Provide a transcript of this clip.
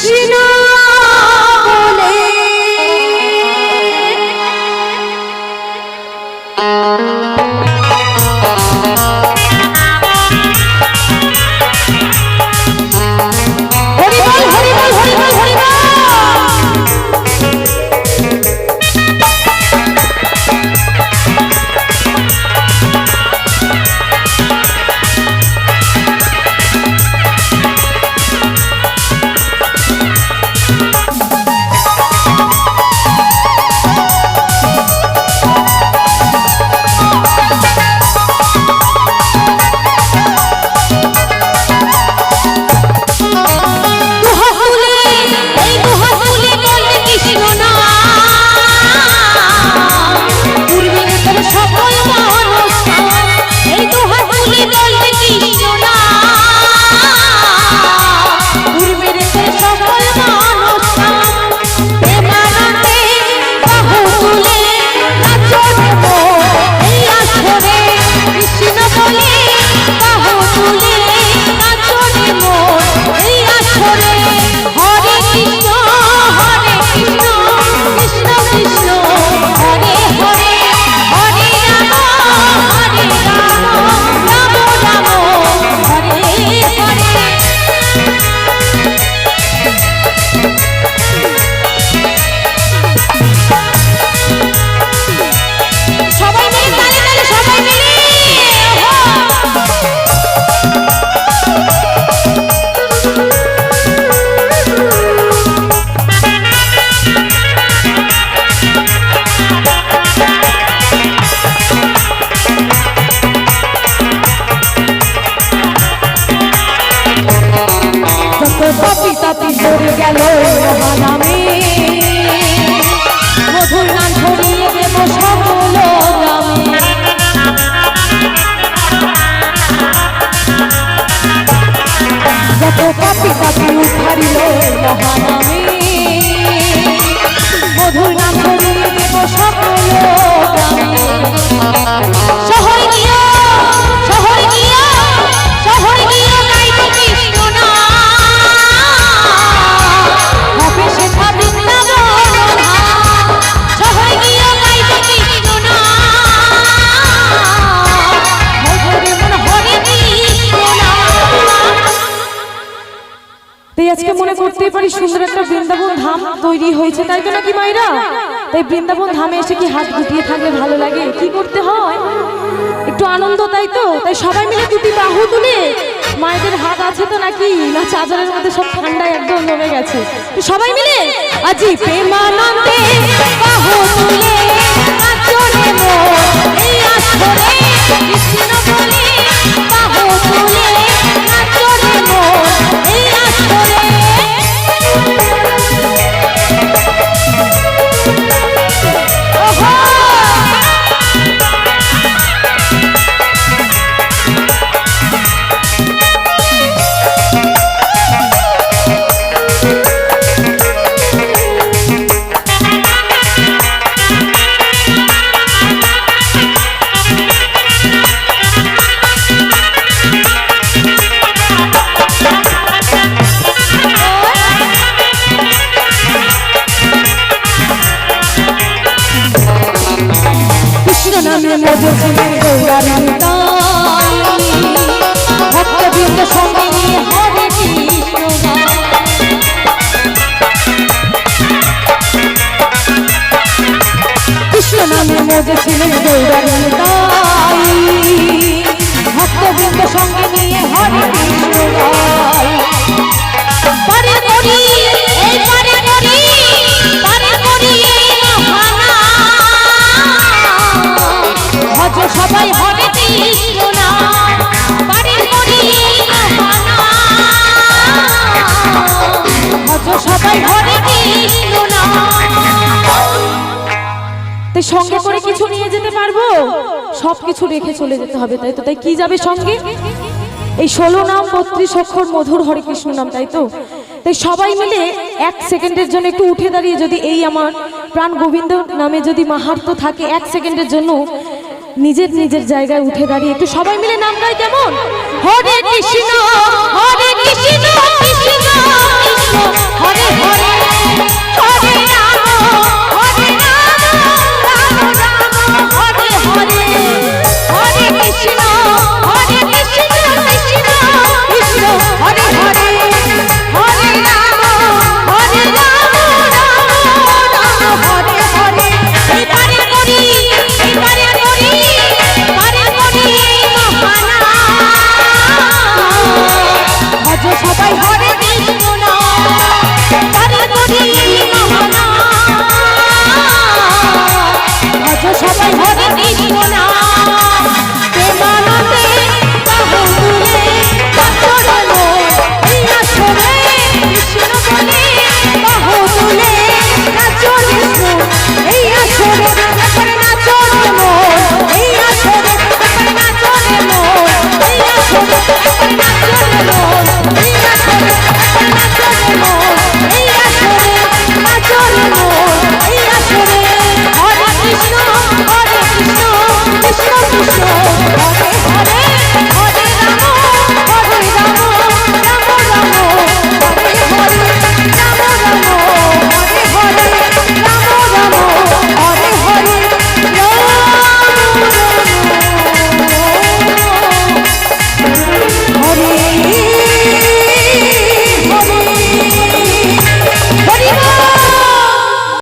কৃষ্ণ বলে তাপি তাপি সরে গেল মহানামে মধুর গান ছড়িয়ে দেব সকল গ্রামে যত পাপি তাপি উঠারিল মহানামে মধুর গান ছড়িয়ে দেব সকল গ্রামে শহর গিয়া শহর গিয়া শহর গিয়া গাইব কৃষ্ণ নাম হবে সেথা বৃন্দাবন ধাম শহর গিয়া গাইব কৃষ্ণ নাম হরে মন হরে কৃষ্ণ নাম। তাই আজকে মনে করতেই পারি সুন্দর একটা বৃন্দাবন ধাম তৈরি হয়েছে, তাই তো নাকি মায়েরা? তাই বৃন্দাবন ধামে এসে কি হাত গুটিয়ে থাকলে ভালো লাগে? কি করতে হয়? একটু আনন্দ, তাই তো? তাই সবাই মিলে দুটি বাহু তুলে, মায়েদের হাত আছে তো নাকি, না চাদরের মধ্যে সব ঠান্ডায় একদম জমে গেছে? তো সবাই মিলে আজি প্রেমানন্দে বাহু তুলে নাচরে মোর এই আসরে কৃষ্ণ বলে বাহু তুলে নাচরে মোর এই আসরে। নামে মধুর ছিলেন গৌরাঙ্গাই ভক্তবৃন্দ সঙ্গে নিয়ে হরে কৃষ্ণ কৃষ্ণ নামে মধুর ছিলেন গৌরাঙ্গাই ভক্তবৃন্দ সঙ্গে নিয়ে হরে কৃষ্ণ পারে করি এই পারে করি পারে করি এই মহানা ভজ সবাই হরে কৃষ্ণ নাম পারে করি এই মহানা ভজ সবাই হরে কৃষ্ণ নাম। তাই সঙ্গে করে কিছু নিয়ে যেতে পারবো? সবকিছু রেখে চলে যেতে হবে, তাই তো? তাই কি যাবে সঙ্গে? এই 16 নাম 32 অক্ষর মধুর হরে কৃষ্ণ নাম, তাই তো? তাই সবাই মিলে 1 সেকেন্ডের জন্য একটু উঠে দাঁড়িয়ে, যদি এই আমার প্রাণ গোবিন্দ নামে যদি মাহাত্ম্য থাকে, 1 সেকেন্ডের জন্য নিজের নিজের জায়গায় উঠে দাঁড়িয়ে একটু সবাই মিলে নাম গাই, কেমন? হরে কৃষ্ণ কৃষ্ণ কৃষ্ণ হরে হরে হরে রাম হরে রাম রাম রাম হরে হরে হরে কৃষ্ণ কৃষ্ণ কৃষ্ণ হরে হরে হরে রাম রাম রাম হরে হরে এবারে করি পারে করি মহানা ভজ সবাই হরে কৃষ্ণ পারে করি মহানা ভজ সবাই